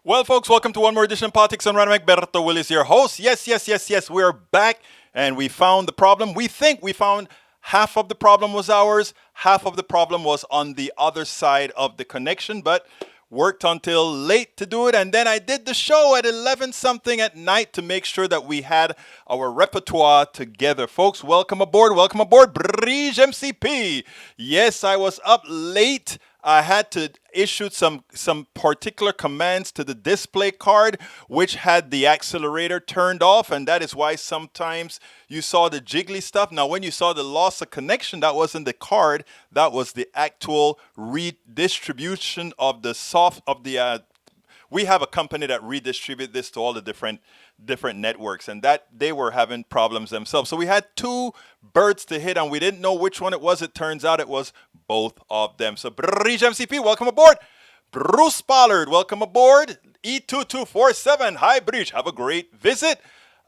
Well, folks, welcome to one more edition of Politics on Random. Berto Willis, your host. Yes. We're back, and we found the problem. We think we found half of the problem was ours, half of the problem was on the other side of the connection, but worked until late to do it. And then I did the show at 11 something at night to make sure that we had our repertoire together. Folks, welcome aboard. Bridge MCP. Yes, I was up late. I had to issue some particular commands to the display card, which had the accelerator turned off, and that is why sometimes you saw the jiggly stuff. Now, when you saw the loss of connection, that wasn't the card, that was the actual redistribution of the we have a company that redistribute this to all the different networks, and that they were having problems themselves. So we had two birds to hit, and we didn't know which one it was. It turns out it was both of them. So Bridge MCP, welcome aboard. Bruce Pollard, welcome aboard. E2247, hi Bridge, have a great visit.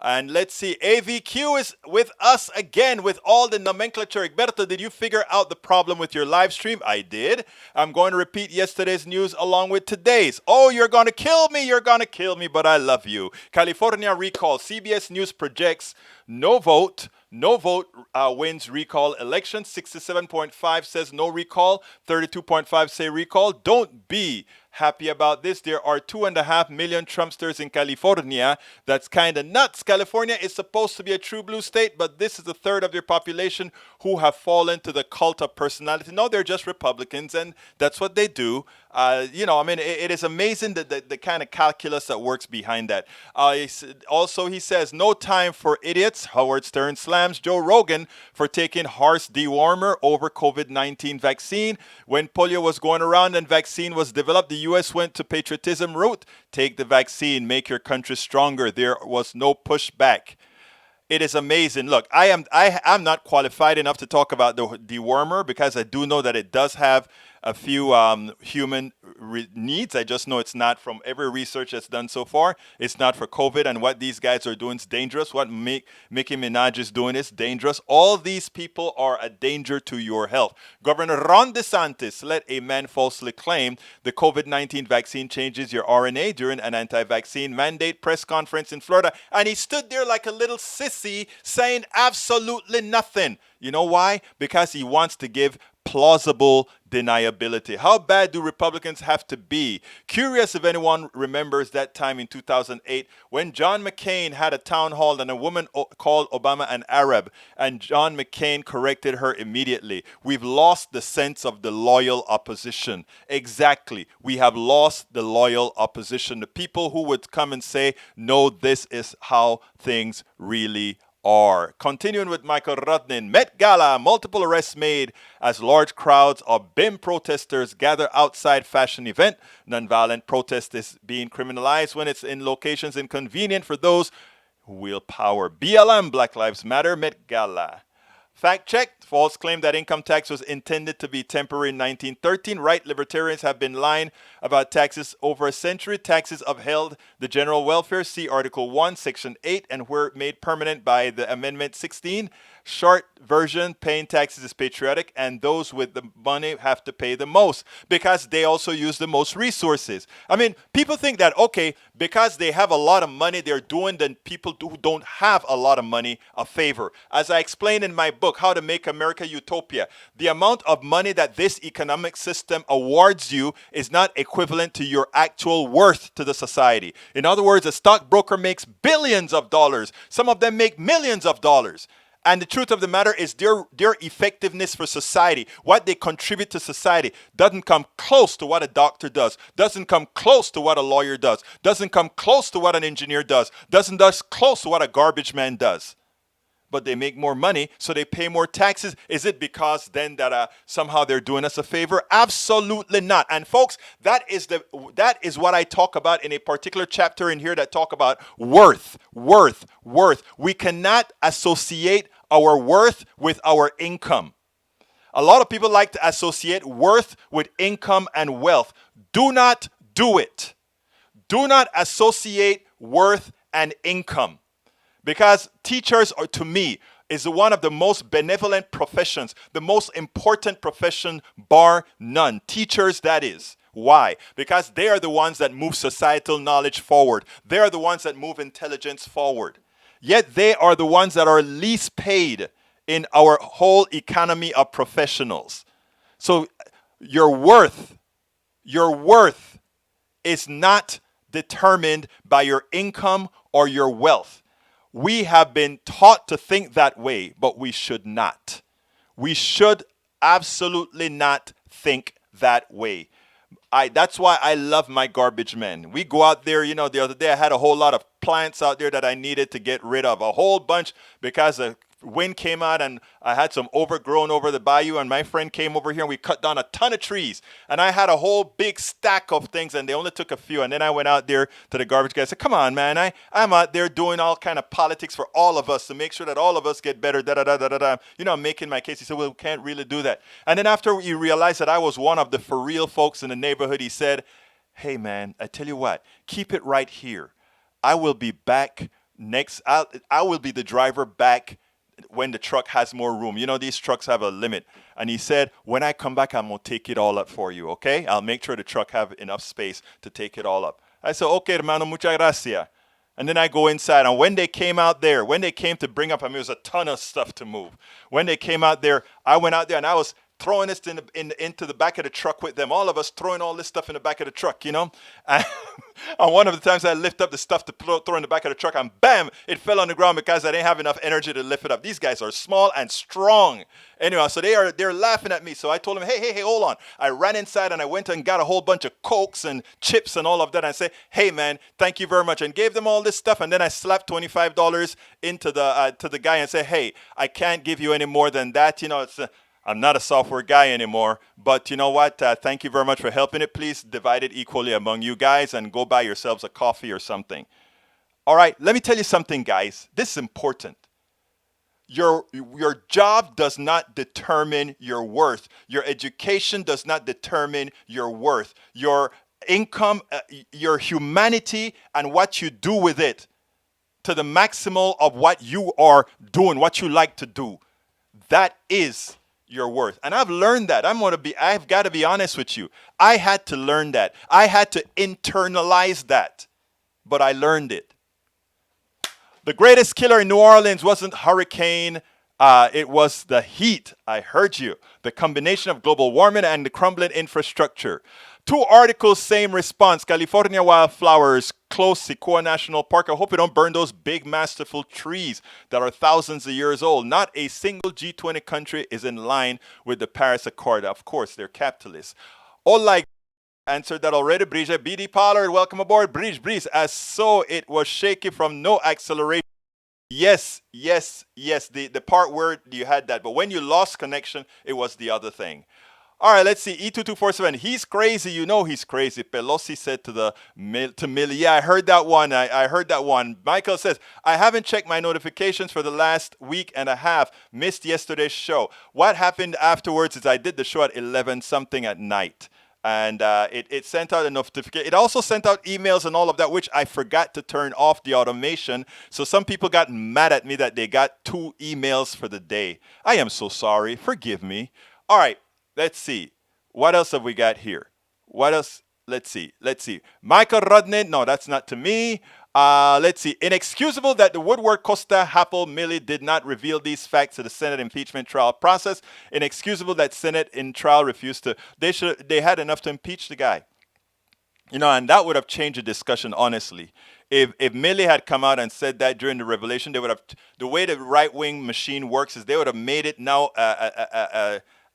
And let's see, AVQ is with us again with all the nomenclature. Egberto, did you figure out the problem with your live stream? I did. I'm going to repeat yesterday's news along with today's. Oh, you're going to kill me, but I love you. California recall. CBS News projects no vote wins recall election. 67.5 says no recall. 32.5 say recall. Don't be happy about this. There are 2.5 million Trumpsters in California. That's kind of nuts. California is supposed to be a true blue state, but this is a third of their population who have fallen to the cult of personality. No, they're just Republicans, and that's what they do. It is amazing the kind of calculus that works behind that. Also, he says, no time for idiots. Howard Stern slams Joe Rogan for taking horse dewormer over COVID-19 vaccine. When polio was going around and vaccine was developed, the U.S. went to patriotism route. Take the vaccine, make your country stronger. There was no pushback. It is amazing. Look, I'm not qualified enough to talk about the dewormer because I do know that it does have a few human needs. I just know it's not, from every research that's done so far, it's not for COVID, and what these guys are doing is dangerous. What Nicki Minaj is doing is dangerous. All these people are a danger to your health. Governor Ron DeSantis let a man falsely claim the COVID-19 vaccine changes your RNA during an anti-vaccine mandate press conference in Florida, and he stood there like a little sissy saying absolutely nothing. You know why? Because he wants to give plausible deniability. How bad do Republicans have to be? Curious if anyone remembers that time in 2008 when John McCain had a town hall and a woman called Obama an Arab, and John McCain corrected her immediately. We've lost the sense of the loyal opposition. Exactly. We have lost the loyal opposition. The people who would come and say, no, this is how things really are. Continuing with Michael Rudnin, Met Gala, multiple arrests made as large crowds of BIM protesters gather outside fashion event. Nonviolent protest is being criminalized when it's in locations inconvenient for those who wield power. BLM, Black Lives Matter, Met Gala. Fact check, false claim that income tax was intended to be temporary in 1913. Right libertarians have been lying about taxes over a century. Taxes upheld the general welfare. See Article 1, Section 8, and were made permanent by the Amendment 16. Short version, paying taxes is patriotic, and those with the money have to pay the most because they also use the most resources. I mean, people think that, okay, because they have a lot of money, they're doing the people who don't have a lot of money a favor. As I explained in my book, How to Make America Utopia, the amount of money that this economic system awards you is not equivalent to your actual worth to the society. In other words, a stockbroker makes billions of dollars. Some of them make millions of dollars. And the truth of the matter is their effectiveness for society, what they contribute to society, doesn't come close to what a doctor does, doesn't come close to what a lawyer does, doesn't come close to what an engineer does, doesn't close to what a garbage man does. But they make more money, so they pay more taxes. Is it because then that somehow they're doing us a favor? Absolutely not. And folks, that is what I talk about in a particular chapter in here that talk about worth. We cannot associate our worth with our income. A lot of people like to associate worth with income and wealth. Do not do it. Do not associate worth and income. Because teachers, are, to me, is one of the most benevolent professions, the most important profession, bar none. Teachers, that is. Why? Because they are the ones that move societal knowledge forward. They are the ones that move intelligence forward. Yet they are the ones that are least paid in our whole economy of professionals. So your worth is not determined by your income or your wealth. We have been taught to think that way, but we should not. We should absolutely not think that way. That's why I love my garbage men. We go out there, the other day I had a whole lot of plants out there that I needed to get rid of. A whole bunch because the wind came out and I had some overgrown over the bayou, and my friend came over here and we cut down a ton of trees. And I had a whole big stack of things and they only took a few. And then I went out there to the garbage guy and said, come on, man, I'm out there doing all kind of politics for all of us to make sure that all of us get better, da-da-da-da-da-da. I'm making my case. He said, well, we can't really do that. And then after he realized that I was one of the for real folks in the neighborhood, he said, hey, man, I tell you what, keep it right here. I will be back next. I will be the driver back when the truck has more room. These trucks have a limit. And he said, when I come back, I'm going to take it all up for you, okay? I'll make sure the truck have enough space to take it all up. I said, okay, hermano, muchas gracias. And then I go inside. And when they came to bring up, it was a ton of stuff to move. When they came out there, I went out there and I was throwing this into the back of the truck with them. All of us throwing all this stuff in the back of the truck, And one of the times I lift up the stuff to throw in the back of the truck, and bam, it fell on the ground because I didn't have enough energy to lift it up. These guys are small and strong. Anyway, so they're laughing at me. So I told them, hey, hold on. I ran inside and I went and got a whole bunch of Cokes and chips and all of that. And I said, hey, man, thank you very much. And gave them all this stuff. And then I slapped $25 into to the guy and said, hey, I can't give you any more than that. I'm not a software guy anymore, but you know what? Thank you very much for helping it. Please divide it equally among you guys and go buy yourselves a coffee or something. All right, let me tell you something, guys. This is important. Your job does not determine your worth. Your education does not determine your worth. Your income, your humanity, and what you do with it to the maximal of what you are doing, what you like to do. That is your worth. And I've learned that. I've got to be honest with you. I had to learn that. I had to internalize that. But I learned it. The greatest killer in New Orleans wasn't hurricane. It was the heat. I heard you. The combination of global warming and the crumbling infrastructure. 2 articles, same response. California wildflowers close Sequoia National Park. I hope you don't burn those big, masterful trees that are thousands of years old. Not a single G20 country is in line with the Paris Accord. Of course, they're capitalists. All answered that already. Brigitte BD Pollard, welcome aboard. Breeze, as so it was shaky from no acceleration. Yes. The part where you had that. But when you lost connection, it was the other thing. All right, let's see. E2247. He's crazy. He's crazy. Pelosi said to Millie. Yeah, I heard that one. I heard that one. Michael says, I haven't checked my notifications for the last week and a half. Missed yesterday's show. What happened afterwards is I did the show at 11 something at night. And it sent out a notification. It also sent out emails and all of that, which I forgot to turn off the automation. So some people got mad at me that they got 2 emails for the day. I am so sorry. Forgive me. All right. Let's see. What else have we got here? What else? Let's see. Michael Rudnin. No, that's not to me. Let's see. Inexcusable that the Woodward, Costa, Happel, Milley did not reveal these facts to the Senate impeachment trial process. Inexcusable that Senate in trial refused to. They had enough to impeach the guy. And that would have changed the discussion, honestly. If Milley had come out and said that during the revelation, they would have. The way the right-wing machine works is they would have made it now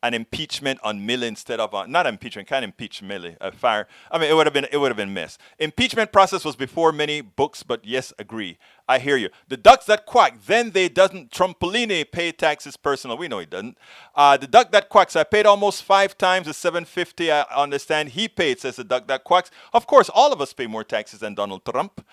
an impeachment on Milley instead of not impeachment. Can't impeach Milley. Fire. I mean, it would have been missed. Impeachment process was before many books, but yes, agree. I hear you. The ducks that quack, then they doesn't. Trompolini pay taxes personal. We know he doesn't. The duck that quacks, I paid almost 5 times the $750. I understand he paid, says the duck that quacks. Of course, all of us pay more taxes than Donald Trump.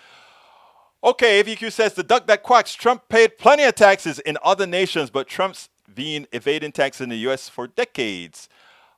Okay, AVQ says the duck that quacks. Trump paid plenty of taxes in other nations, but Trump's been evading tax in the U.S. for decades.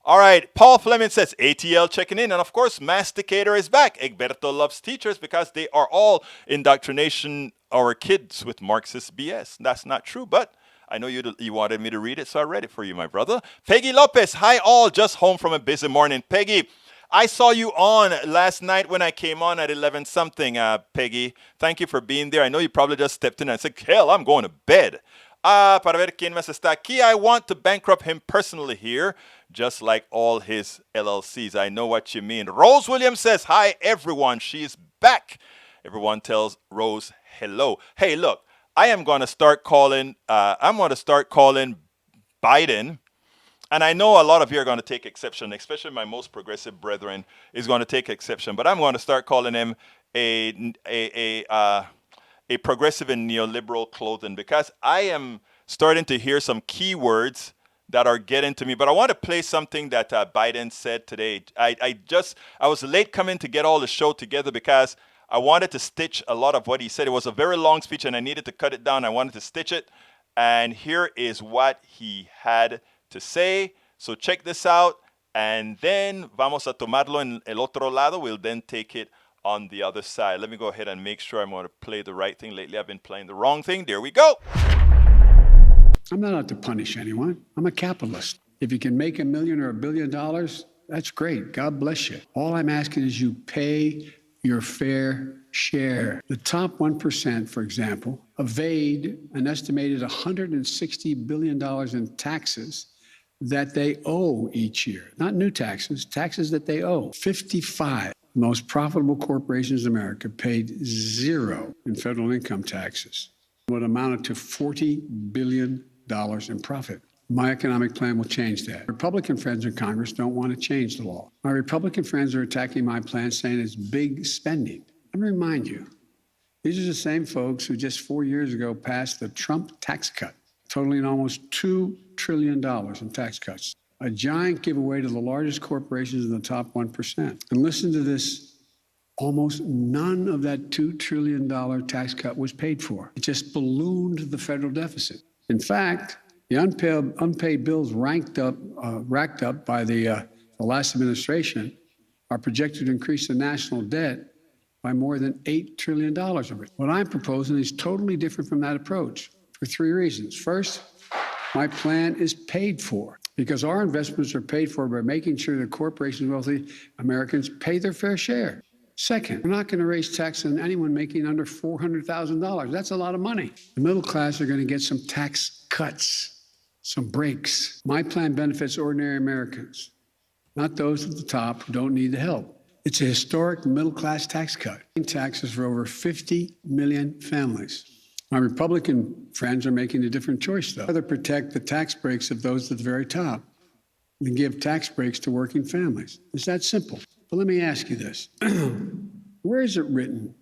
All right, Paul Fleming says, ATL checking in. And of course, Masticator is back. Egberto loves teachers because they are all indoctrination our kids with Marxist BS. That's not true, but I know you wanted me to read it, so I read it for you, my brother. Peggy Lopez, hi all, just home from a busy morning. Peggy, I saw you on last night when I came on at 11 something, Peggy. Thank you for being there. I know you probably just stepped in and said, hell, I'm going to bed. Para ver quién más está aquí. I want to bankrupt him personally here, just like all his LLCs. I know what you mean. Rose Williams says, hi, everyone. She's back. Everyone tells Rose hello. Hey, look, I'm going to start calling Biden. And I know a lot of you are going to take exception, especially my most progressive brethren is going to take exception. But I'm going to start calling him a progressive and neoliberal clothing because I am starting to hear some keywords that are getting to me. But I want to play something that Biden said today. I was late coming to get all the show together because I wanted to stitch a lot of what he said. It was a very long speech and I needed to cut it down. I wanted to stitch it. And here is what he had to say. So check this out. And then vamos a tomarlo en el otro lado. We'll then take it on the other side. Let me go ahead and make sure I'm going to play the right thing. Lately, I've been playing the wrong thing. There we go. I'm not out to punish anyone. I'm a capitalist. If you can make $1 million or $1 billion, that's great. God bless you. All I'm asking is you pay your fair share. The top 1%, for example, evade an estimated $160 billion in taxes that they owe each year. Not new taxes, taxes that they owe. 55 most profitable corporations in America paid zero in federal income taxes, what amounted to $40 billion in profit. My economic plan will change that. Republican friends in Congress don't want to change the law. My Republican friends are attacking my plan, saying it's big spending. Let me remind you, these are the same folks who just 4 years ago passed the Trump tax cut, totaling almost $2 trillion in tax cuts. A giant giveaway to the largest corporations in the top 1%. And listen to this, almost none of that $2 trillion tax cut was paid for. It just ballooned the federal deficit. In fact, the unpaid bills racked up by the last administration are projected to increase the national debt by more than $8 trillion of it. What I'm proposing is totally different from that approach for 3 reasons. First, my plan is paid for because our investments are paid for by making sure that corporations and wealthy Americans pay their fair share. Second, we're not going to raise taxes on anyone making under $400,000. That's a lot of money. The middle class are going to get some tax cuts, some breaks. My plan benefits ordinary Americans, not those at the top who don't need the help. It's a historic middle-class tax cut, taxes for over 50 million families. My Republican friends are making a different choice, though. Rather protect the tax breaks of those at the very top than give tax breaks to working families. It's that simple. But let me ask you this. Where is it written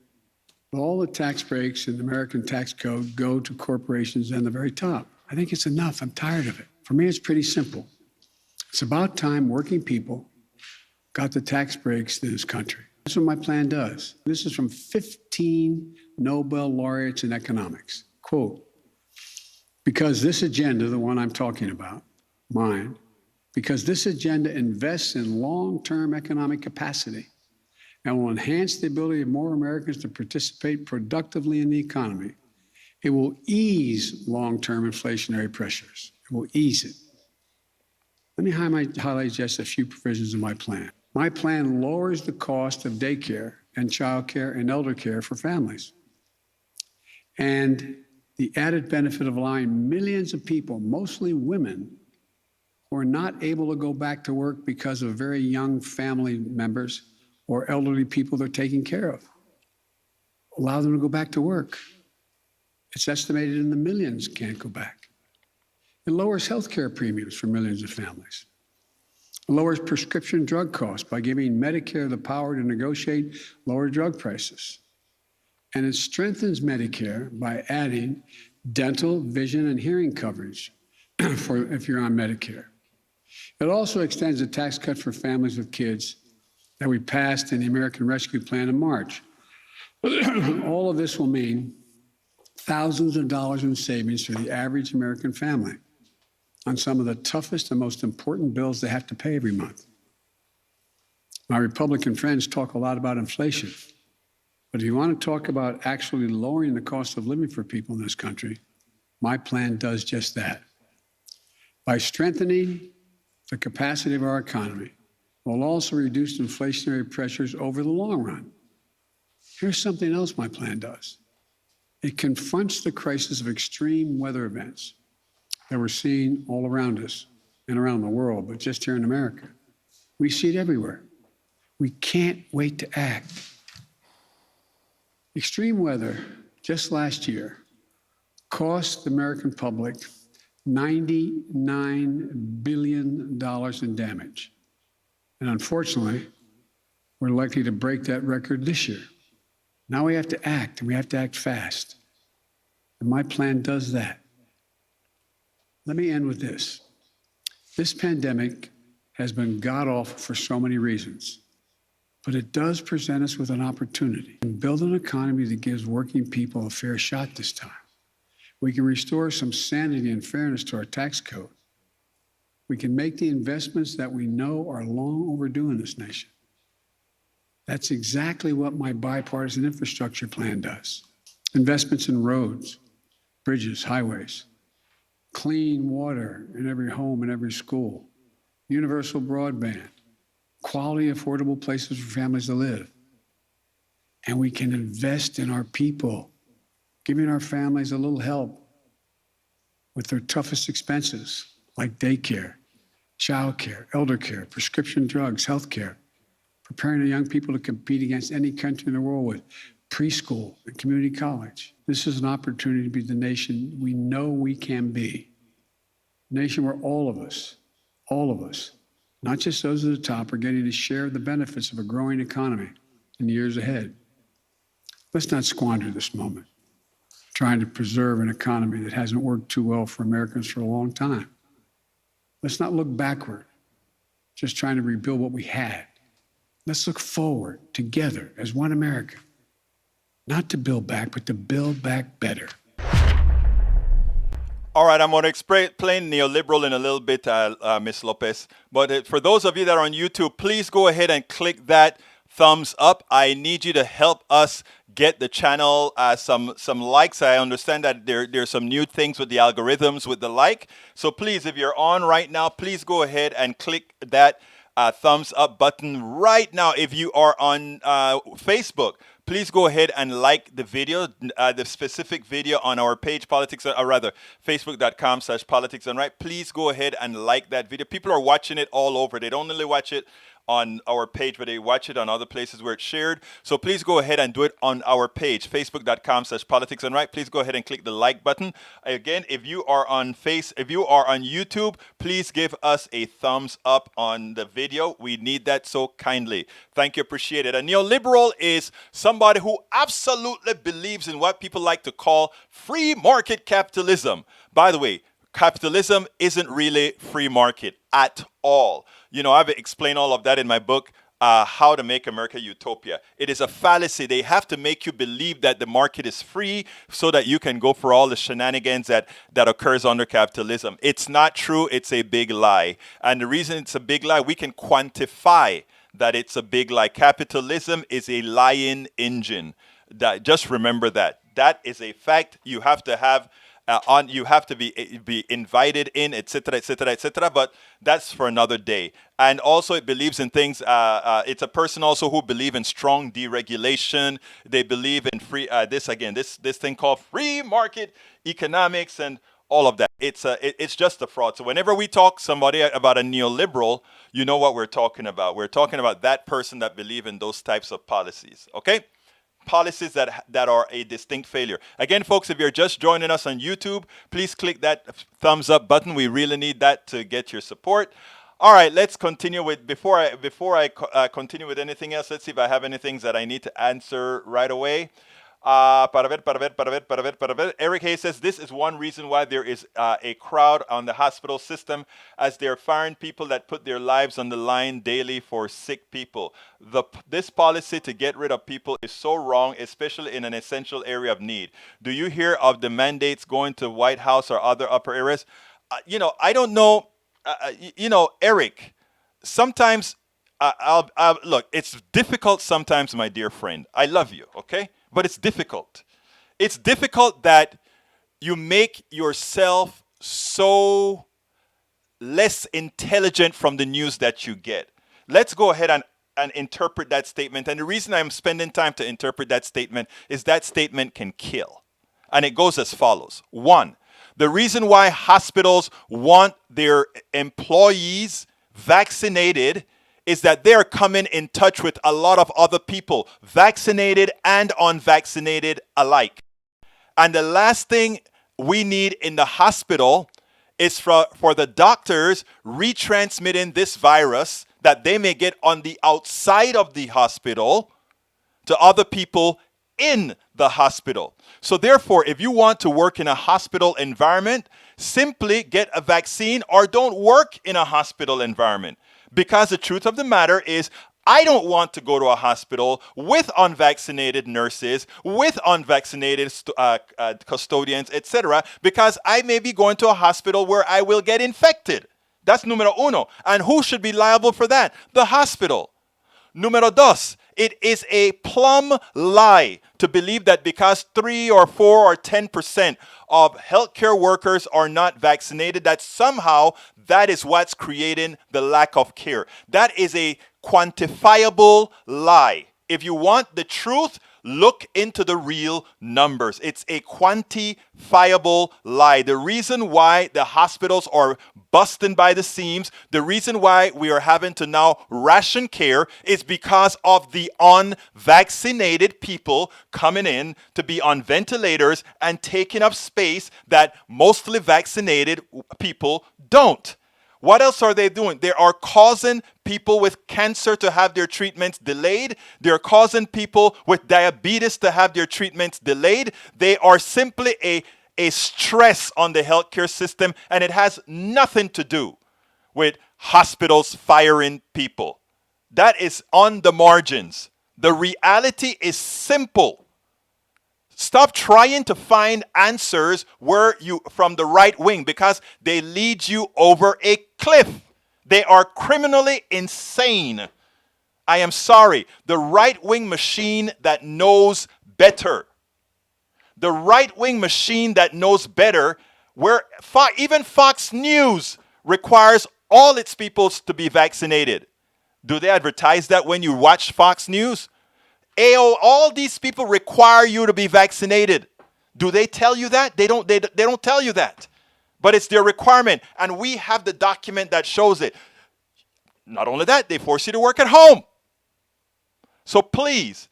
that all the tax breaks in the American tax code go to corporations and the very top? I think it's enough. I'm tired of it. For me, it's pretty simple. It's about time working people got the tax breaks in this country. That's what my plan does. This is from 15 Nobel laureates in economics. Quote, because this agenda, the one I'm talking about, mine, because this agenda invests in long-term economic capacity and will enhance the ability of more Americans to participate productively in the economy, it will ease long-term inflationary pressures. It will ease it. Let me highlight just a few provisions of my plan. My plan lowers the cost of daycare and childcare and elder care for families. And the added benefit of allowing millions of people, mostly women, who are not able to go back to work because of very young family members or elderly people they're taking care of. Allow them to go back to work. It's estimated in the millions can't go back. It lowers healthcare premiums for millions of families. It lowers prescription drug costs by giving Medicare the power to negotiate lower drug prices. And it strengthens Medicare by adding dental, vision, and hearing coverage for if you're on Medicare. It also extends the tax cut for families with kids that we passed in the American Rescue Plan in March. All of this will mean thousands of dollars in savings for the average American family on some of the toughest and most important bills they have to pay every month. My Republican friends talk a lot about inflation, but if you want to talk about actually lowering the cost of living for people in this country, my plan does just that. By strengthening the capacity of our economy will also reduce inflationary pressures over the long run. Here's something else my plan does. It confronts the crisis of extreme weather events that we're seeing all around us and around the world, but just here in America. We see it everywhere. We can't wait to act. Extreme weather just last year cost the American public $99 billion in damage. And unfortunately, we're likely to break that record this year. Now we have to act, and we have to act fast. And my plan does that. Let me end with this. This pandemic has been god-awful for so many reasons, but it does present us with an opportunity to build an economy that gives working people a fair shot this time. We can restore some sanity and fairness to our tax code. We can make the investments that we know are long overdue in this nation. That's exactly what my bipartisan infrastructure plan does. Investments in roads, bridges, highways, clean water in every home and every school, universal broadband, quality, affordable places for families to live. And we can invest in our people, giving our families a little help with their toughest expenses, like daycare, childcare, elder care, prescription drugs, healthcare, preparing the young people to compete against any country in the world with preschool and community college. This is an opportunity to be the nation we know we can be. A nation where all of us, not just those at the top, are getting to share the benefits of a growing economy in the years ahead. Let's not squander this moment trying to preserve an economy that hasn't worked too well for Americans for a long time. Let's not look backward, just trying to rebuild what we had. Let's look forward together as one America, not to build back, but to build back better. All right, I'm going to explain neoliberal in a little bit, Ms. Lopez. But for those of you that are on YouTube, please go ahead and click that thumbs up. I need you to help us get the channel some likes. I understand that there's some new things with the algorithms with the like. So please, if you're on right now, please go ahead and click that thumbs up button right now. If you are on Facebook, please go ahead and like the video, the specific video on our page, facebook.com/politics and right. Please go ahead and like that video. People are watching it all over. They don't only watch it on our page, but they watch it on other places where it's shared. So please go ahead and do it on our page, facebook.com/politics and right. Please go ahead and click the like button. Again, if you are on YouTube, please give us a thumbs up on the video. We need that so kindly. Thank you, appreciate it. A neoliberal is somebody who absolutely believes in what people like to call free market capitalism. By the way, capitalism isn't really free market at all. You know, I've explained all of that in my book, How to Make America Utopia. It is a fallacy. They have to make you believe that the market is free so that you can go for all the shenanigans that occurs under capitalism. It's not true. It's a big lie. And the reason it's a big lie, we can quantify that it's a big lie. Capitalism is a lying engine. Just remember that. That is a fact. You have to have you have to be invited in, etc., etc., etc. But that's for another day. And also, it believes in things. It's a person also who believe in strong deregulation. They believe in free this thing called free market economics and all of that. It's just a fraud. So whenever we talk somebody about a neoliberal, you know what we're talking about. We're talking about that person that believe in those types of policies. Okay. Policies that are a distinct failure. Again, folks, if you're just joining us on YouTube, please click that thumbs up button. We really need that to get your support. All right, let's continue with, before I continue with anything else, let's see if I have any things that I need to answer right away. Eric Hayes says, this is one reason why there is a crowd on the hospital system, as they're firing people that put their lives on the line daily for sick people. This policy to get rid of people is so wrong, especially in an essential area of need. Do you hear of the mandates going to White House or other upper areas? I don't know. Eric, sometimes, look, it's difficult sometimes, my dear friend. I love you, okay? But it's difficult. It's difficult that you make yourself so less intelligent from the news that you get. let's go ahead and interpret that statement. And the reason I'm spending time to interpret that statement is that statement can kill. And it goes as follows. One, the reason why hospitals want their employees vaccinated is that they're coming in touch with a lot of other people, vaccinated and unvaccinated alike. And the last thing we need in the hospital is for the doctors retransmitting this virus that they may get on the outside of the hospital to other people in the hospital. So therefore, if you want to work in a hospital environment, simply get a vaccine or don't work in a hospital environment. Because the truth of the matter is, I don't want to go to a hospital with unvaccinated nurses, with unvaccinated custodians, etc., because I may be going to a hospital where I will get infected. That's numero uno. And who should be liable for that? The hospital. Numero dos, it is a plumb lie to believe that because 3 or 4 or 10% of healthcare workers are not vaccinated, that somehow that is what's creating the lack of care. That is a quantifiable lie. If you want the truth, look into the real numbers. It's a quantifiable lie. The reason why the hospitals are busting by the seams, the reason why we are having to now ration care is because of the unvaccinated people coming in to be on ventilators and taking up space that mostly vaccinated people don't. What else are they doing? They are causing people with cancer to have their treatments delayed. They're causing people with diabetes to have their treatments delayed. They are simply a stress on the healthcare system, and it has nothing to do with hospitals firing people. That is on the margins. The reality is simple. Stop trying to find answers from the right wing, because they lead you over a cliff. They are criminally insane. I am sorry. The right wing machine that knows better. The right wing machine that knows better, where even Fox News requires all its people to be vaccinated. Do they advertise that when you watch Fox News? All these people require you to be vaccinated. Do they tell you that? They don't tell you that. But it's their requirement. And we have the document that shows it. Not only that, they force you to work at home. So please,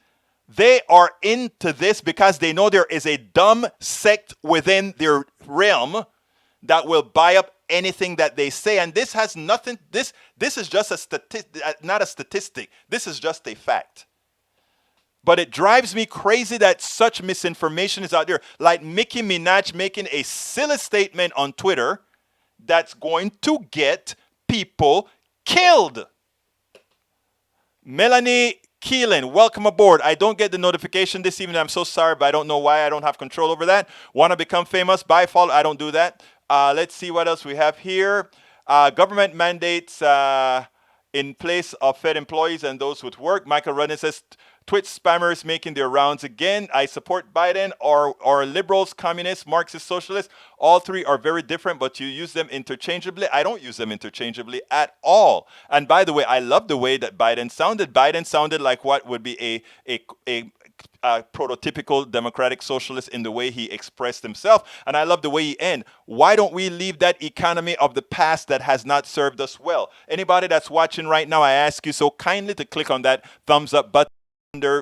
they are into this because they know there is a dumb sect within their realm that will buy up anything that they say. And this has nothing, this is just not a statistic. This is just a fact. But it drives me crazy that such misinformation is out there. Like Nicki Minaj making a silly statement on Twitter that's going to get people killed. Melanie Keelan, welcome aboard. I don't get the notification this evening. I'm so sorry, but I don't know why. I don't have control over that. Want to become famous? By follow. I don't do that. Let's see what else we have here. Government mandates in place of Fed employees and those with work. Michael Rudden says, Twitch spammers making their rounds again. I support Biden or liberals, communists, Marxist, socialists. All three are very different, but you use them interchangeably. I don't use them interchangeably at all. And by the way, I love the way that Biden sounded. Biden sounded like what would be a prototypical democratic socialist in the way he expressed himself. And I love the way he ended. Why don't we leave that economy of the past that has not served us well? Anybody that's watching right now, I ask you so kindly to click on that thumbs up button under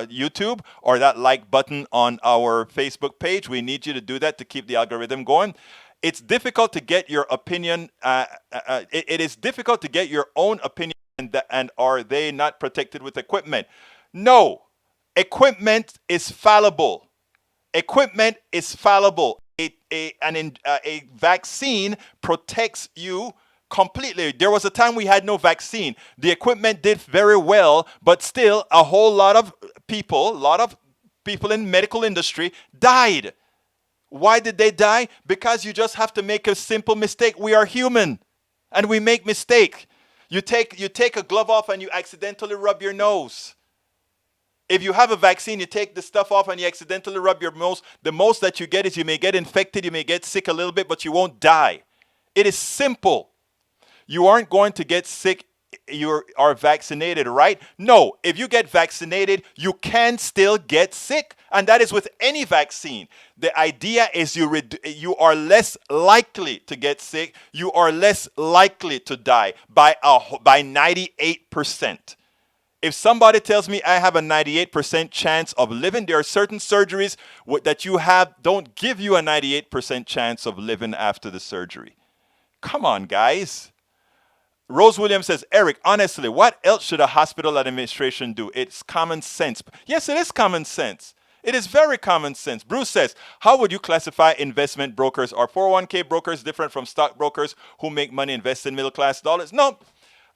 YouTube or that like button on our Facebook page. We need you to do that to keep the algorithm going. It's difficult to get your opinion. It is difficult to get your own opinion, and are they not protected with equipment? No. Equipment is fallible. Equipment is fallible. A vaccine protects you completely. There was a time we had no vaccine. The equipment did very well, but still a whole lot of people in medical industry died. Why did they die? Because you just have to make a simple mistake. We are human and we make mistakes. You take a glove off and you accidentally rub your nose. If you have a vaccine, you take the stuff off and you accidentally rub your nose. The most that you get is you may get infected, you may get sick a little bit, but you won't die. It is simple. You aren't going to get sick you are vaccinated, right? No. If you get vaccinated, you can still get sick, and that is with any vaccine. The idea is you are less likely to get sick. You are less likely to die by 98%. If somebody tells me I have a 98% chance of living, there are certain surgeries that you have don't give you a 98% chance of living after the surgery. Come on, guys. Rose Williams says, Eric, honestly, what else should a hospital administration do? It's common sense. Yes, it is common sense. It is very common sense. Bruce says, how would you classify investment brokers? Are 401k brokers different from stock brokers who make money investing middle class dollars? No.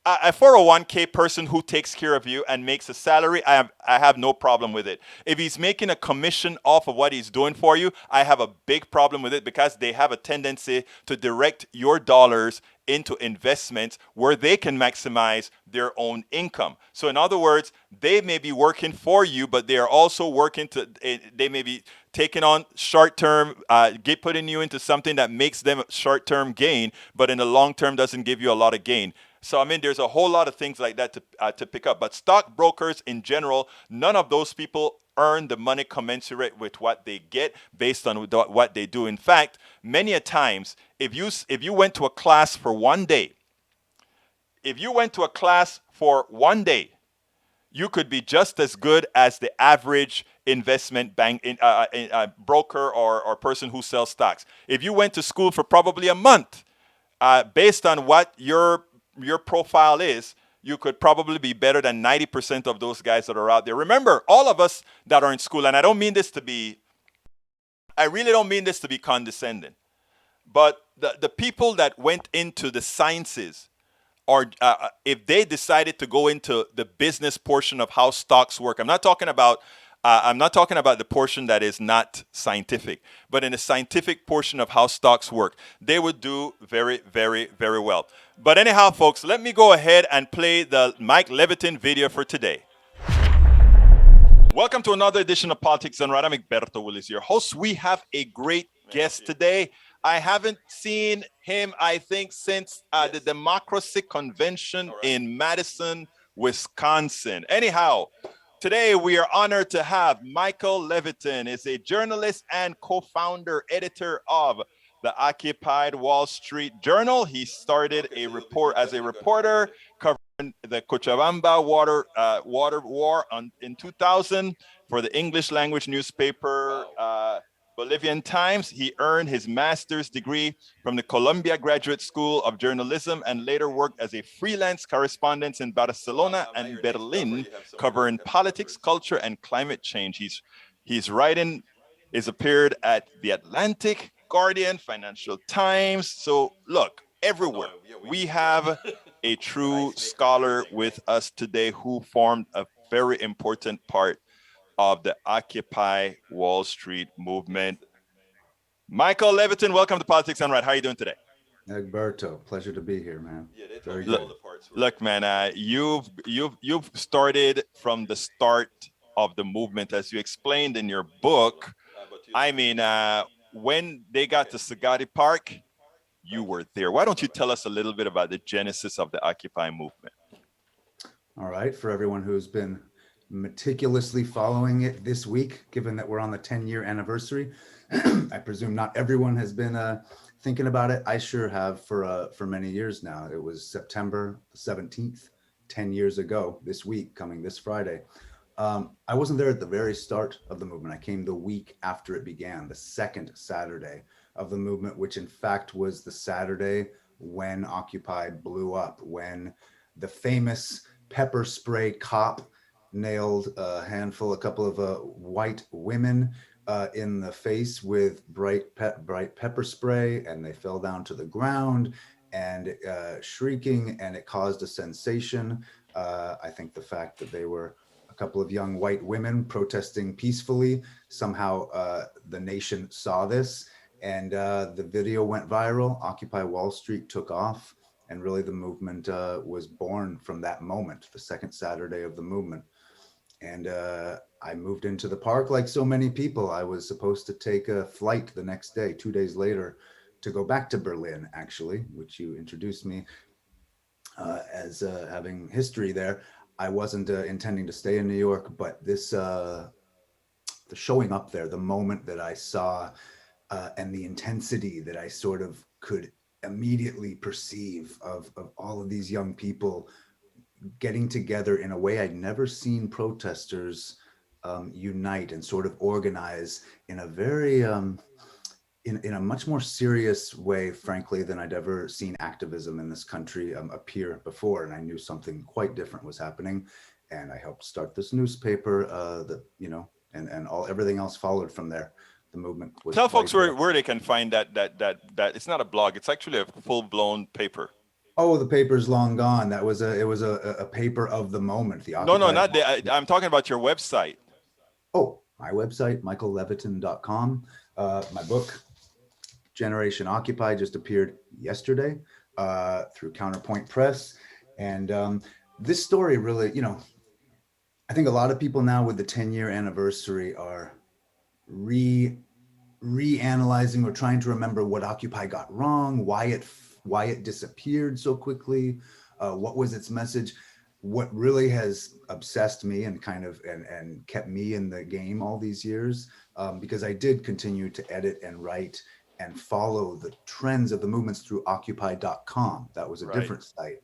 A 401k person who takes care of you and makes a salary, I have no problem with it. If he's making a commission off of what he's doing for you, I have a big problem with it because they have a tendency to direct your dollars into investments where they can maximize their own income. So in other words, they may be working for you, but they are also they may be taking on short term, putting you into something that makes them short term gain, but in the long term doesn't give you a lot of gain. So I mean, there's a whole lot of things like that to pick up. But stockbrokers in general, none of those people earn the money commensurate with what they get based on what they do. In fact, many a times, if you went to a class for one day, if you went to a class for one day, you could be just as good as the average investment broker or person who sells stocks. If you went to school for probably a month, based on what your profile is, you could probably be better than 90% of those guys that are out there. Remember, all of us that are in school, and I really don't mean this to be condescending, but the people that went into the sciences, or if they decided to go into the business portion of how stocks work, I'm not talking about the portion that is not scientific, but in the scientific portion of how stocks work, they would do very, very, very well. But anyhow, folks, let me go ahead and play the Mike Levitin video for today. Welcome to another edition of Politics Done Right. I'm Egberto Willis, your host. We have a great guest today. I haven't seen him, I think, since the Democracy Convention in Madison, Wisconsin. Anyhow, today we are honored to have Michael Levitin. Is a journalist and co-founder, editor of the Occupied Wall Street Journal. He started as a reporter covering the Cochabamba water war in 2000 for the English language newspaper Bolivian Times. He earned his master's degree from the Columbia Graduate School of Journalism and later worked as a freelance correspondent in Barcelona and Berlin, covering politics, culture, and climate change. His writing is appeared at The Atlantic, Guardian, Financial Times. So look, everywhere. We have a true scholar with us today who formed a very important part of the Occupy Wall Street movement. Michael Levitin, welcome to Politics Done Right. How are you doing today? Egberto, pleasure to be here, man. Very Look, good. look, man, you've started from the start of the movement, as you explained in your book. I mean, when they got to Sagadi Park, you were there. Why don't you tell us a little bit about the genesis of the Occupy movement? All right, for everyone who's been meticulously following it this week, given that we're on the 10-year anniversary, I presume not everyone has been thinking about it. I sure have for many years now. It was September 17th, 10 years ago, this week, coming this Friday. I wasn't there at the very start of the movement. I came the week after it began, the second Saturday of the movement, which in fact was the Saturday when Occupy blew up, when the famous pepper spray cop nailed a couple of white women in the face with bright pepper spray, and they fell down to the ground and shrieking, and it caused a sensation. I think the fact that they were a couple of young white women protesting peacefully, somehow the nation saw this, and the video went viral. Occupy Wall Street took off, and really the movement was born from that moment, the second Saturday of the movement. And I moved into the park like so many people. I was supposed to take a flight the next day, 2 days later, to go back to Berlin, actually, which you introduced me. as having history there. I wasn't intending to stay in New York, but the showing up there, the moment that I saw, and the intensity that I sort of could immediately perceive of all of these young people getting together in a way I'd never seen protesters unite and sort of organize in a very in a much more serious way, frankly, than I'd ever seen activism in this country appear before. And I knew something quite different was happening. And I helped start this newspaper that, and all everything else followed from there. The movement was Tell quite. folks where they can find that it's not a blog, it's actually a full-blown paper. Oh, the paper's long gone. It was a paper of the moment. The No, Occupy. not I'm talking about your website. Oh, my website, michaellevitin.com. My book, Generation Occupy, just appeared yesterday through Counterpoint Press. And this story really, I think a lot of people now with the 10-year anniversary are reanalyzing or trying to remember what Occupy got wrong, why it disappeared so quickly, what was its message. What really has obsessed me and kind of and kept me in the game all these years, because I did continue to edit and write and follow the trends of the movements through occupy.com. That was a Right. different site.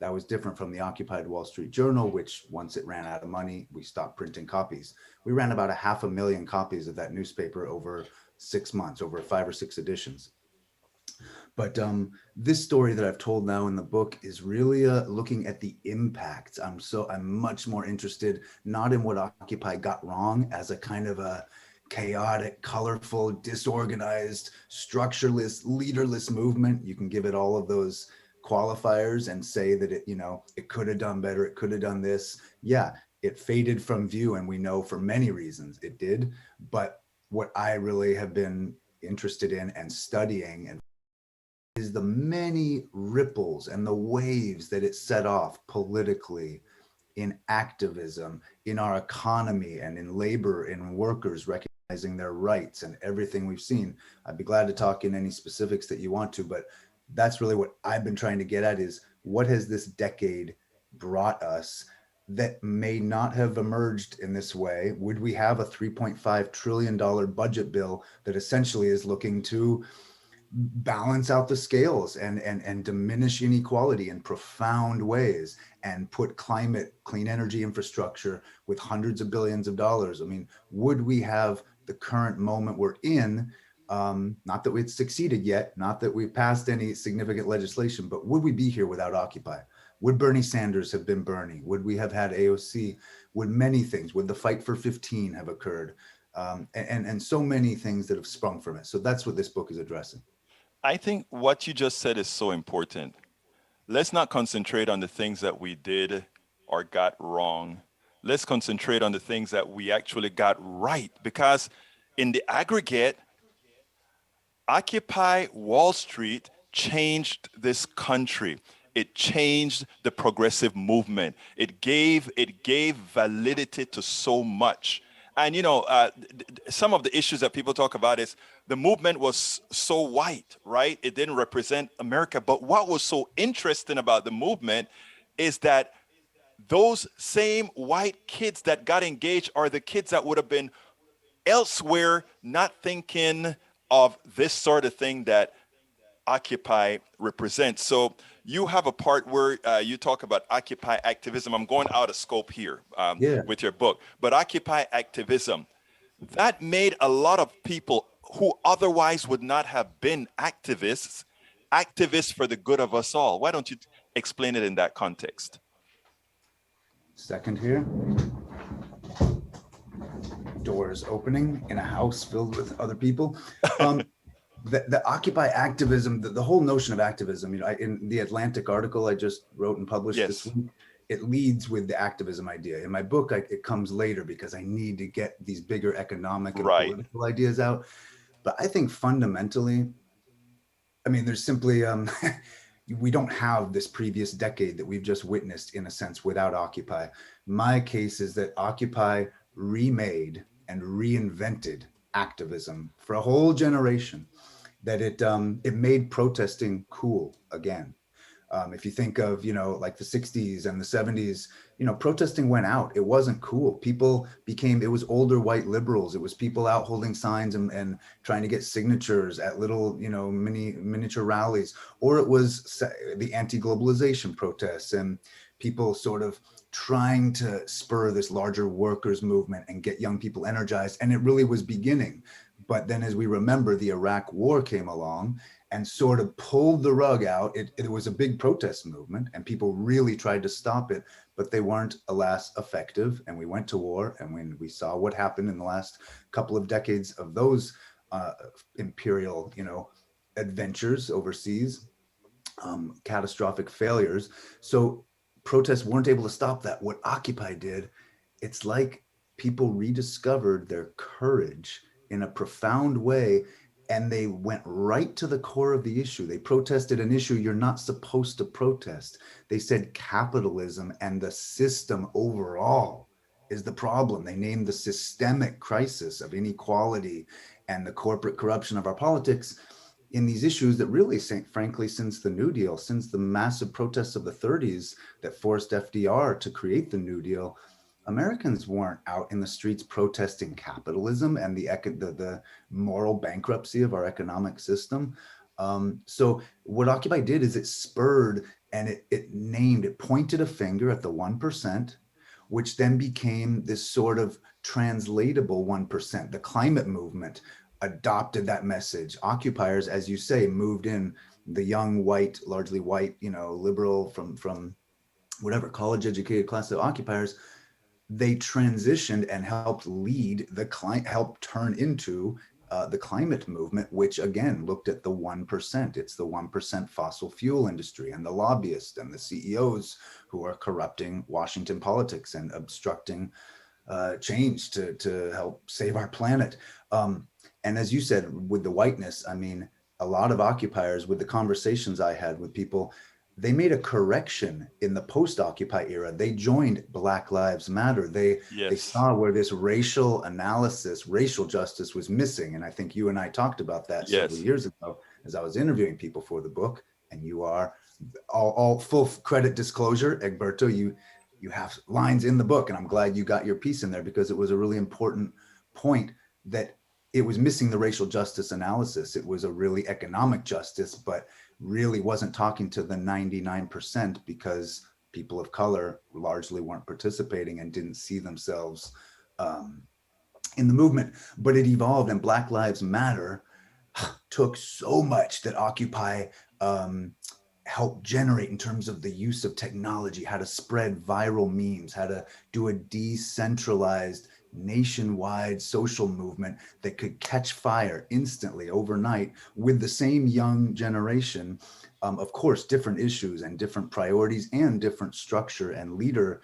That was different from the Occupied Wall Street Journal, which once it ran out of money, we stopped printing copies. We ran about 500,000 copies of that newspaper over 6 months, over 5 or 6 editions. But this story that I've told now in the book is really looking at the impacts. I'm much more interested not in what Occupy got wrong as a kind of a chaotic, colorful, disorganized, structureless, leaderless movement. You can give it all of those qualifiers and say that it could have done better, it could have done this. Yeah, it faded from view, and we know for many reasons it did. But what I really have been interested in and studying and is the many ripples and the waves that it set off politically, in activism, in our economy, and in labor, in workers recognizing their rights and everything we've seen. I'd be glad to talk in any specifics that you want to, but that's really what I've been trying to get at, is what has this decade brought us that may not have emerged in this way? Would we have a $3.5 trillion budget bill that essentially is looking to balance out the scales and diminish inequality in profound ways and put clean energy infrastructure with hundreds of billions of dollars? I mean, would we have the current moment we're in? Not that we've succeeded yet, not that we've passed any significant legislation, but would we be here without Occupy? Would Bernie Sanders have been Bernie? Would we have had AOC? Would many things, would the fight for 15 have occurred? And so many things that have sprung from it. So that's what this book is addressing. I think what you just said is so important. Let's not concentrate on the things that we did or got wrong. Let's concentrate on the things that we actually got right, because in the aggregate, Occupy Wall Street changed this country. It changed the progressive movement. It gave validity to so much. And some of the issues that people talk about is the movement was so white, right? It didn't represent America. But what was so interesting about the movement is that those same white kids that got engaged are the kids that would have been elsewhere, not thinking of this sort of thing that Occupy represents. So you have a part where you talk about Occupy activism. I'm going out of scope here with your book, but Occupy activism, that made a lot of people who otherwise would not have been activists for the good of us all. Why don't you explain it in that context? Second here. Doors opening in a house filled with other people. The Occupy activism, the whole notion of activism, in the Atlantic article I just wrote and published this week, it leads with the activism idea. In my book, it comes later because I need to get these bigger economic and political ideas out. But I think fundamentally, there's simply, we don't have this previous decade that we've just witnessed, in a sense, without Occupy. My case is that Occupy remade and reinvented activism for a whole generation, that it made protesting cool again. If you think of, like the 60s and the 70s, protesting went out. It wasn't cool. It was older white liberals. It was people out holding signs and trying to get signatures at little, miniature rallies, or it was the anti-globalization protests and people sort of trying to spur this larger workers movement and get young people energized. And it really was beginning. But then, as we remember, the Iraq War came along and sort of pulled the rug out. It was a big protest movement and people really tried to stop it, but they weren't, alas, effective. And we went to war. And when we saw what happened in the last couple of decades of those imperial, adventures overseas, catastrophic failures. So protests weren't able to stop that. What Occupy did, it's like people rediscovered their courage in a profound way, and they went right to the core of the issue. They protested an issue you're not supposed to protest. They said capitalism and the system overall is the problem. They named the systemic crisis of inequality and the corporate corruption of our politics in these issues that really, frankly, since the New Deal, since the massive protests of the 30s that forced FDR to create the New Deal, Americans weren't out in the streets protesting capitalism and the moral bankruptcy of our economic system. So what Occupy did is it spurred and it pointed a finger at the 1%, which then became this sort of translatable 1%. The climate movement adopted that message. Occupiers, as you say, moved in, the young white, largely white, liberal from whatever college educated class of occupiers. They transitioned and helped lead helped turn into the climate movement, which again looked at the 1%. It's the 1% fossil fuel industry and the lobbyists and the CEOs who are corrupting Washington politics and obstructing change to help save our planet. And as you said, with the whiteness, I mean, a lot of occupiers, with the conversations I had with people, they made a correction in the post-Occupy era. They joined Black Lives Matter. They saw where this racial analysis, racial justice was missing. And I think you and I talked about that several years ago as I was interviewing people for the book. And you are, all full credit disclosure, Egberto, you have lines in the book, and I'm glad you got your piece in there because it was a really important point that it was missing the racial justice analysis. It was a really economic justice, but really wasn't talking to the 99% because people of color largely weren't participating and didn't see themselves in the movement. But it evolved, and Black Lives Matter took so much that Occupy help generate in terms of the use of technology, how to spread viral memes, how to do a decentralized nationwide social movement that could catch fire instantly overnight with the same young generation. Of course, different issues and different priorities and different structure and leader.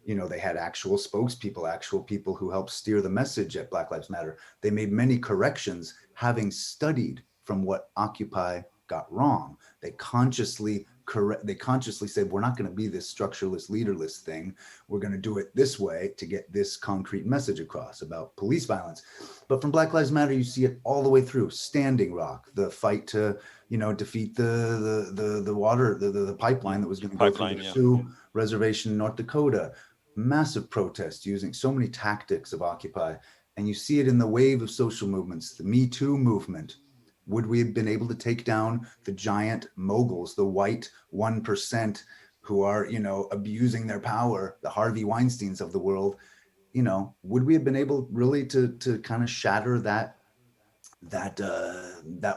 They had actual spokespeople, actual people who helped steer the message at Black Lives Matter. They made many corrections, having studied from what Occupy got wrong. They consciously said, we're not going to be this structureless, leaderless thing. We're going to do it this way to get this concrete message across about police violence. But from Black Lives Matter, you see it all the way through. Standing Rock, the fight to, defeat the water, the pipeline that was going to go through the Sioux Reservation in North Dakota. Massive protests using so many tactics of Occupy. And you see it in the wave of social movements, the Me Too movement. Would we have been able to take down the giant moguls, the white 1% who are, abusing their power, the Harvey Weinsteins of the world? Would we have been able really to kind of shatter that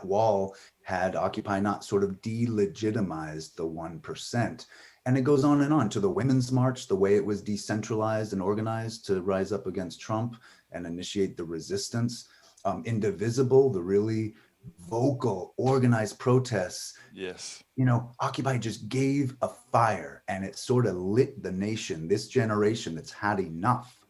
wall had Occupy not sort of delegitimized the 1%? And it goes on to the Women's March, the way it was decentralized and organized to rise up against Trump and initiate the resistance. Indivisible, the really vocal, organized protests. Yes. Occupy just gave a fire and it sort of lit the nation, this generation that's had enough.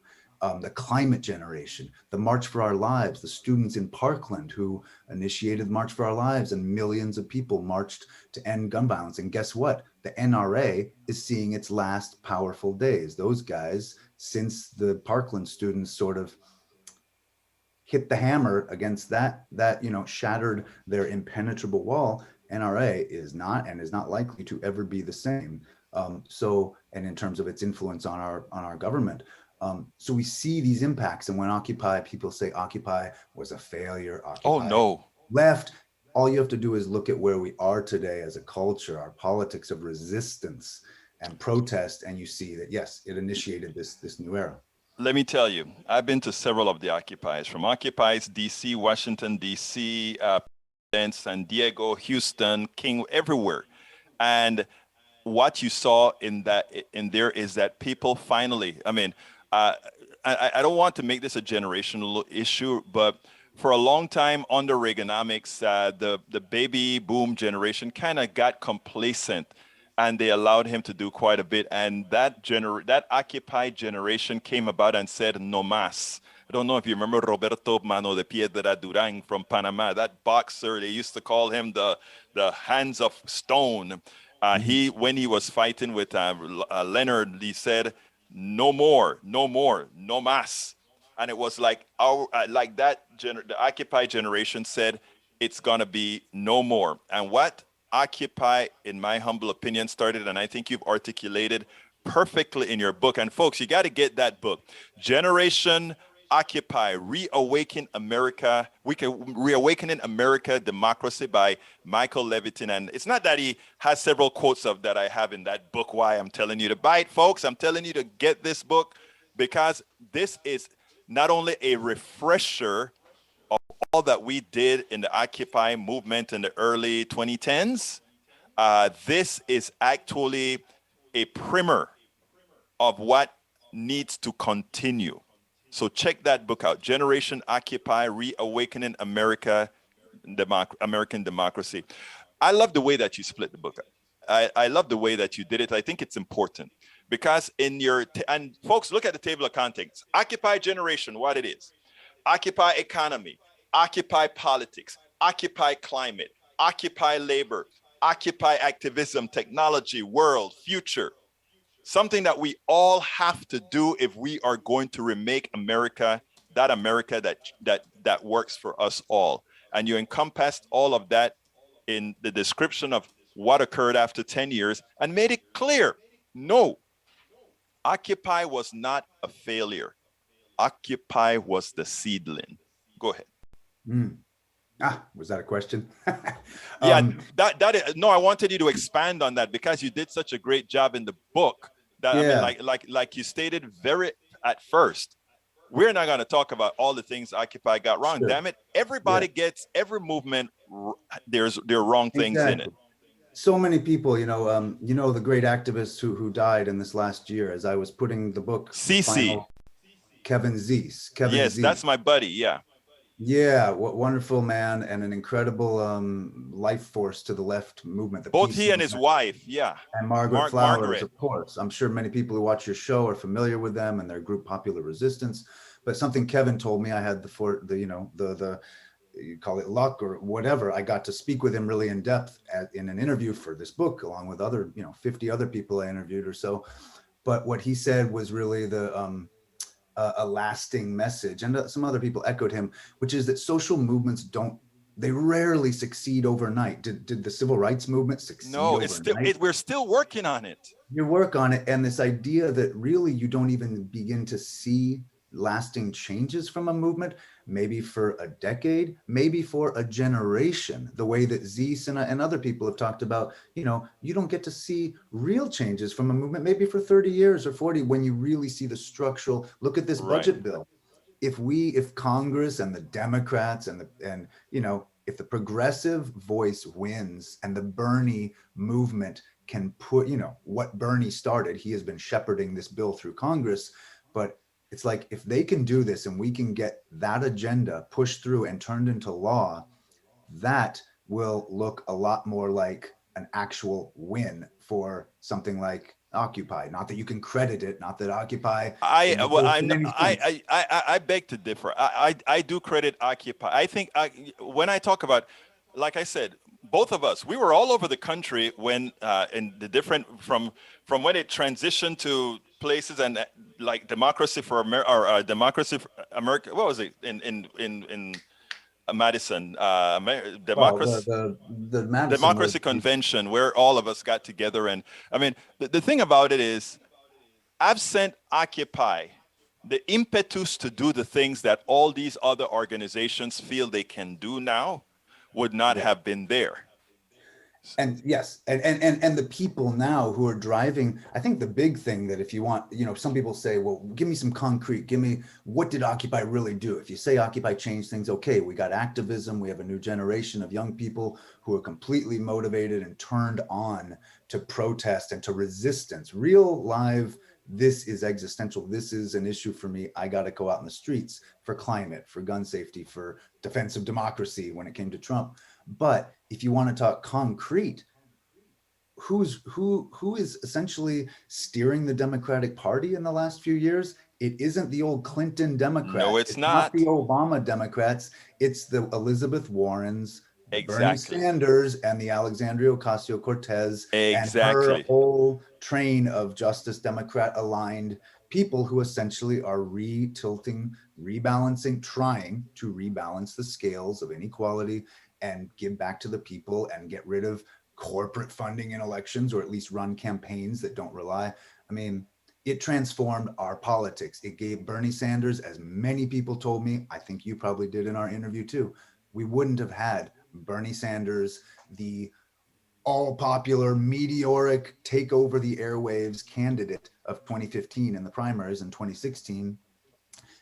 The climate generation, the March for Our Lives, the students in Parkland who initiated the March for Our Lives, and millions of people marched to end gun violence. And guess what? The NRA is seeing its last powerful days. Those guys, since the Parkland students sort of hit the hammer against that shattered their impenetrable wall, NRA is not and is not likely to ever be the same. And in terms of its influence on our government. So we see these impacts, and when Occupy, people say Occupy was a failure, Oh Occupy no. left. All you have to do is look at where we are today as a culture, our politics of resistance and protest, and you see that yes, it initiated this new era. Let me tell you, I've been to several of the Occupies, from Occupies, DC, Washington, DC, San Diego, Houston, King, everywhere. And what you saw in there is that people finally, I mean, uh, I don't want to make this a generational issue, but for a long time under Reaganomics, the baby boom generation kind of got complacent, and they allowed him to do quite a bit. And that Occupy generation came about and said no más. I don't know if you remember Roberto Mano de Piedra Duran from Panama, that boxer. They used to call him the hands of stone. When he was fighting with Leonard, he said, "No more, no more, no más." And it was like the Occupy generation said, "It's gonna be no more." And what Occupy, in my humble opinion, started, and I think you've articulated perfectly in your book. And folks, you got to get that book, Generation Occupy, Reawakening America Democracy by Michael Levitin. And it's not that he has several quotes of that I have in that book why I'm telling you to buy it, folks. I'm telling you to get this book because this is not only a refresher of all that we did in the Occupy movement in the early 2010s, this is actually a primer of what needs to continue. So check that book out, Generation Occupy, Reawakening American Democracy. I love the way that you split the book up. I love the way that you did it. I think it's important because and folks, look at the table of contents. Occupy generation, what it is. Occupy economy, occupy politics, occupy climate, occupy labor, occupy activism, technology, world, future. Something that we all have to do if we are going to remake America that works for us all. And you encompassed all of that in the description of what occurred after 10 years and made it clear. No, Occupy was not a failure. Occupy was the seedling. Go ahead. Was that a question? Yeah, no, I wanted you to expand on that because you did such a great job in the book that, Yeah. I mean, like you stated very at first, we're not going to talk about all the things Occupy got wrong. Sure. Damn it. Everybody gets every movement. There are wrong things in it. So many people, the great activists who died in this last year, as I was putting the book. CC. Kevin Zeese. Yes, that's my buddy. Yeah. Yeah, what wonderful man and an incredible life force to the left movement. Both he and his wife, yeah. And Margaret Flowers, Margaret. Of course. I'm sure many people who watch your show are familiar with them and their group Popular Resistance. But something Kevin told me, I had the you call it luck or whatever. I got to speak with him really in depth in an interview for this book, along with other 50 other people I interviewed or so. But what he said was really a lasting message, and some other people echoed him, which is that social movements they rarely succeed overnight. Did the civil rights movement succeed? No, overnight? We're still working on it. You work on it, and this idea that really you don't even begin to see lasting changes from a movement, maybe for a decade, maybe for a generation, the way that Zeese and other people have talked about, you don't get to see real changes from a movement, maybe for 30 years or 40, when you really see the structural, look at this budget bill. If Congress and the Democrats and if the progressive voice wins and the Bernie movement can put, what Bernie started, he has been shepherding this bill through Congress, but it's like, if they can do this and we can get that agenda pushed through and turned into law, that will look a lot more like an actual win for something like Occupy. Not that you can credit it, not that Occupy. I beg to differ. I do credit Occupy. I think when I talk about, like I said, both of us, we were all over the country when in the different from when it transitioned to places and like Democracy for America or Democracy for America. What was it in Madison, Well, Democracy. the Madison was Democracy Convention, where all of us got together. And I mean, the thing about it is, absent Occupy, the impetus to do the things that all these other organizations feel they can do now would not yeah. have been there. And yes, and the people now who are driving, I think the big thing that if you want, some people say, well, give me some concrete, give me, what did Occupy really do? If you say Occupy changed things, okay, we got activism, we have a new generation of young people who are completely motivated and turned on to protest and to resistance, real live. This is existential. This is an issue for me. I got to go out in the streets for climate, for gun safety, for defense of democracy when it came to Trump. But if you want to talk concrete, who is essentially steering the Democratic Party in the last few years? It isn't the old Clinton No, Democrats. it's It's not the not. Obama Democrats. It's the Elizabeth Warrens, the Bernie Exactly. Sanders, and the Alexandria Ocasio-Cortez, and her Exactly. whole train of Justice Democrat aligned people who essentially are retilting, rebalancing, trying to rebalance the scales of inequality and give back to the people and get rid of corporate funding in elections, or at least run campaigns that don't rely. I mean, it transformed our politics. It gave Bernie Sanders, as many people told me, I think you probably did in our interview too, we wouldn't have had Bernie Sanders, the all popular, meteoric, take over the airwaves candidate of 2015 in the primaries in 2016,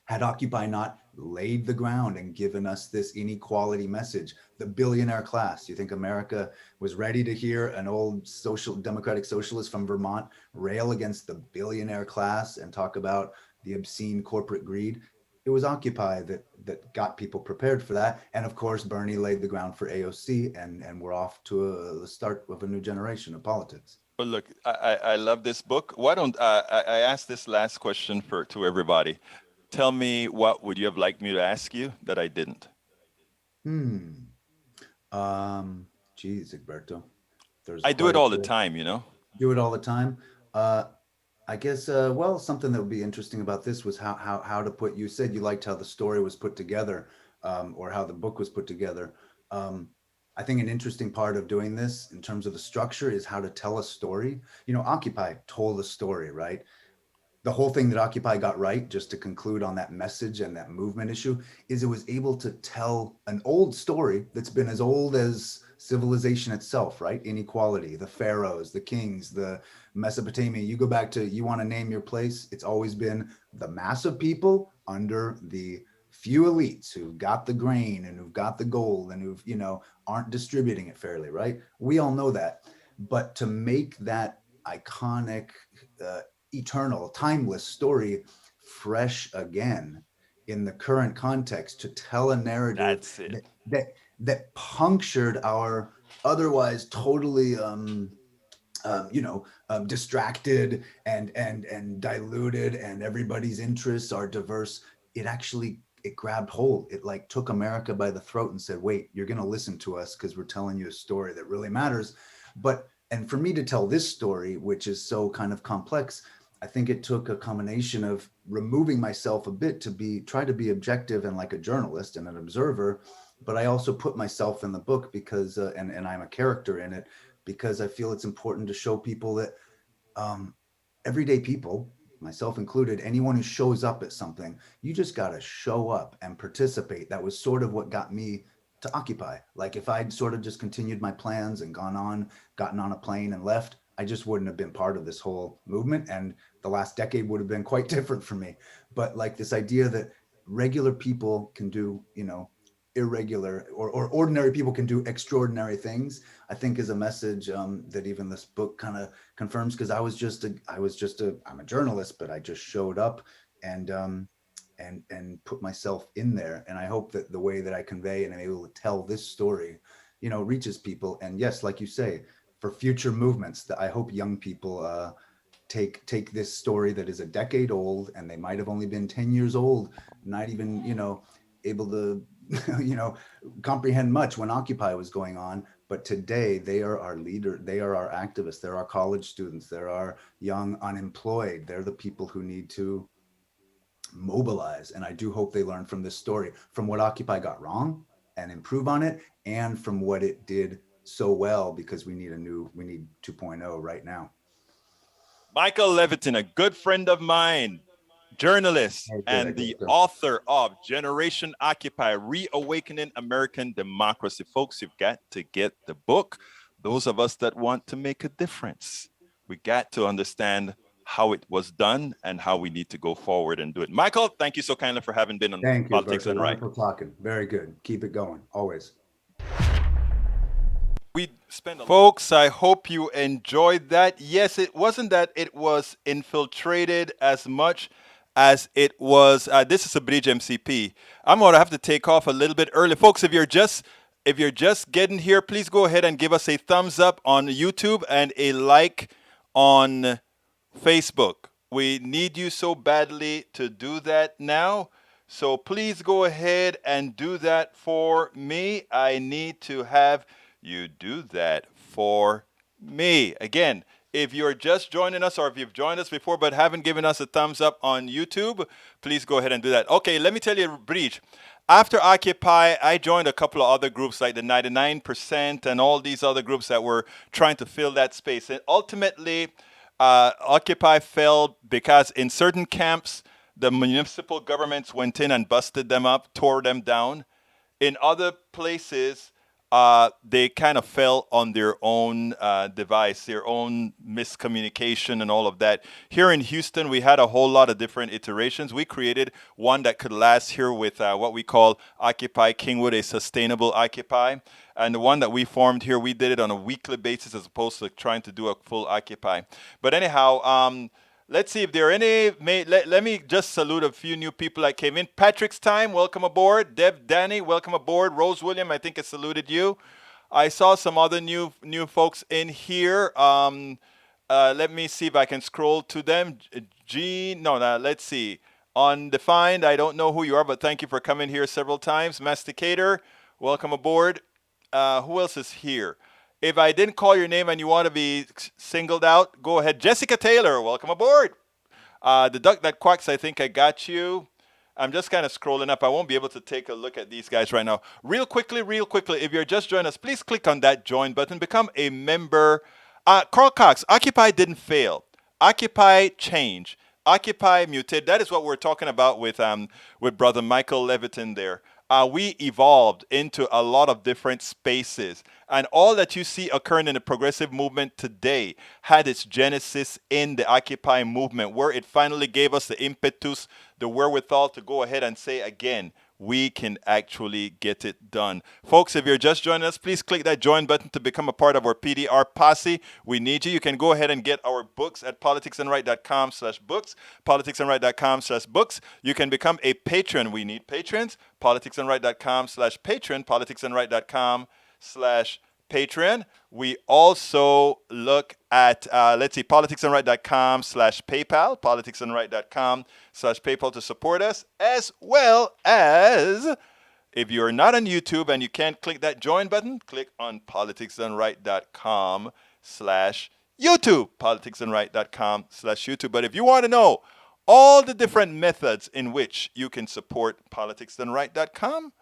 had Occupy not laid the ground and given us this inequality message, the billionaire class. You think America was ready to hear an old social democratic socialist from Vermont rail against the billionaire class and talk about the obscene corporate greed? It was Occupy that got people prepared for that. And of course, Bernie laid the ground for AOC, and we're off to the start of a new generation of politics. But look, I love this book. Why don't I ask this last question for to everybody? Tell me, what would you have liked me to ask you that I didn't? Hmm. Geez, Egberto, there's I do quite it a all the few. time, you know? Do it all the time. Uh, I guess, well, something that would be interesting about this was how to put, you said you liked how the story was put together, or how the book was put together. Um, I think an interesting part of doing this in terms of the structure is how to tell a story. Occupy told a story, right? The whole thing that Occupy got right, just to conclude on that message and that movement issue, is it was able to tell an old story that's been as old as civilization itself, right? Inequality, the pharaohs, the kings, the Mesopotamia. You go back to, you want to name your place, it's always been the mass of people under the few elites who got the grain and who've got the gold and who've, aren't distributing it fairly, right? We all know that. But to make that iconic, uh, eternal, timeless story fresh again in the current context, to tell a narrative That's it. that punctured our otherwise totally distracted and diluted, and everybody's interests are diverse. It grabbed hold. It like took America by the throat and said, wait, you're going to listen to us because we're telling you a story that really matters. But and for me to tell this story, which is so kind of complex, I think it took a combination of removing myself a bit to try to be objective and like a journalist and an observer, but I also put myself in the book because and I'm a character in it, because I feel it's important to show people that um, everyday people, myself included, anyone who shows up at something, you just got to show up and participate. That was sort of what got me to Occupy. Like if I'd sort of just continued my plans and gotten on a plane and left, I just wouldn't have been part of this whole movement. And the last decade would have been quite different for me. But like this idea that regular people can do, irregular or ordinary people can do extraordinary things, I think is a message that even this book kind of confirms, because I'm a journalist, but I just showed up and put myself in there. And I hope that the way that I convey and I'm able to tell this story, reaches people. And yes, like you say, for future movements, that I hope young people take this story that is a decade old, and they might have only been 10 years old, not even, able to, you know, comprehend much when Occupy was going on. But today they are our leader. They are our activists. They're our college students. They're our young unemployed. They're the people who need to mobilize. And I do hope they learn from this story, from what Occupy got wrong. and improve on it, and from what it did so well, because we need 2.0 right now. Michael Levitin, a good friend of mine, journalist, and the author of Generation Occupy, Reawakening American Democracy. Folks, you've got to get the book. Those of us that want to make a difference, we got to understand how it was done and how we need to go forward and do it. Michael, thank you so kindly for having been on Politics and Right. Wonderful talking. Very good. Keep it going. Always. Folks, I hope you enjoyed that. Yes, it wasn't that it was infiltrated as much as it was. This is a Bridge MCP. I'm going to have to take off a little bit early. Folks, if you're just getting here, please go ahead and give us a thumbs up on YouTube and a like on Facebook. We need you so badly to do that now. So please go ahead and do that for me. I need to have you do that for me. Again, if you're just joining us or if you've joined us before but haven't given us a thumbs up on YouTube, please go ahead and do that. Okay, let me tell you, Breach. After Occupy, I joined a couple of other groups like the 99% and all these other groups that were trying to fill that space. And ultimately, Occupy fell because in certain camps, the municipal governments went in and busted them up, tore them down. In other places, they kind of fell on their own device, their own miscommunication and all of that. Here in Houston, we had a whole lot of different iterations. We created one that could last here with what we call Occupy Kingwood, a sustainable Occupy. And the one that we formed here, we did it on a weekly basis as opposed to trying to do a full Occupy. But anyhow, let's see if there are any. Let me just salute a few new people that came in. Patrick's Time, welcome aboard. Deb Danny, welcome aboard. Rose William, I think I saluted you. I saw some other new folks in here. Let me see if I can scroll to them. Let's see. Undefined, I don't know who you are, but thank you for coming here several times. Masticator, welcome aboard. Who else is here? If I didn't call your name and you want to be singled out, go ahead. Jessica Taylor, welcome aboard. The Duck That Quacks, I think I got you. I'm just kind of scrolling up. I won't be able to take a look at these guys right now. Real quickly, if you're just joining us, please click on that join button. Become a member. Carl Cox, Occupy didn't fail. Occupy changed. Occupy mutate. That is what we're talking about with Brother Michael Levitin there. We evolved into a lot of different spaces. And all that you see occurring in the progressive movement today had its genesis in the Occupy movement, where it finally gave us the impetus, the wherewithal to go ahead and say again, we can actually get it done. Folks, if you're just joining us, please click that join button to become a part of our PDR posse. We need you. You can go ahead and get our books at politicsandright.com/books, politicsandright.com/books. You can become a patron. We need patrons. politicsandright.com/patron, politicsandright.com/Patreon. We also look at, politicsandright.com/PayPal, politicsandright.com/PayPal to support us, as well as, if you're not on YouTube and you can't click that join button, click on politicsandright.com/YouTube, politicsandright.com/YouTube. But if you want to know all the different methods in which you can support politicsandright.com,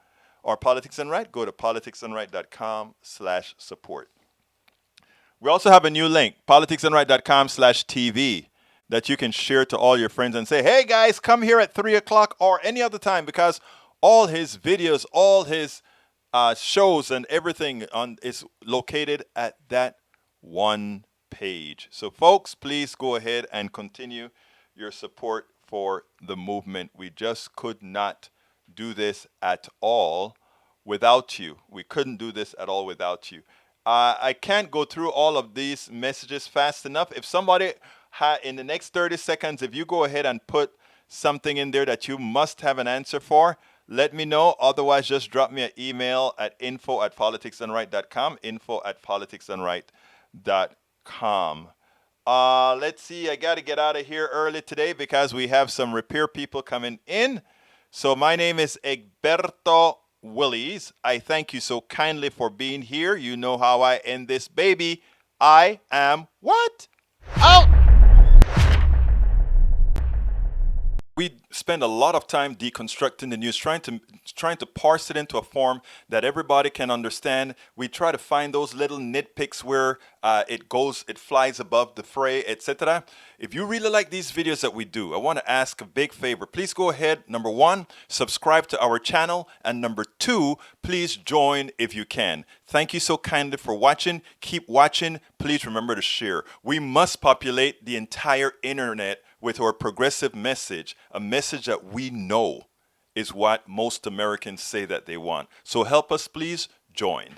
or Politics and Right, go to politicsandright.com/support. We also have a new link, politicsandright.com/TV, that you can share to all your friends and say, hey guys, come here at 3 o'clock or any other time, because all his videos, all his shows and everything is located at that one page. So folks, please go ahead and continue your support for the movement. We just could not do this at all without you. We couldn't do this at all without you. I can't go through all of these messages fast enough. If somebody in the next 30 seconds, if you go ahead and put something in there that you must have an answer for, let me know. Otherwise, just drop me an email at info@politicsandright.com, info@politicsandright.com. Let's see, I got to get out of here early today because we have some repair people coming in. So my name is Egberto Willies. I thank you so kindly for being here. You know how I end this baby. I am what? Out! spend a lot of time deconstructing the news, trying to parse it into a form that everybody can understand. We try to find those little nitpicks where it flies above the fray, etc. If you really like these videos that we do, I want to ask a big favor. Please go ahead, number one, subscribe to our channel, and number two, please join if you can. Thank you so kindly for watching. Keep watching. Please remember to share. We must populate the entire internet with our progressive message, a message that we know is what most Americans say that they want. So help us, please join.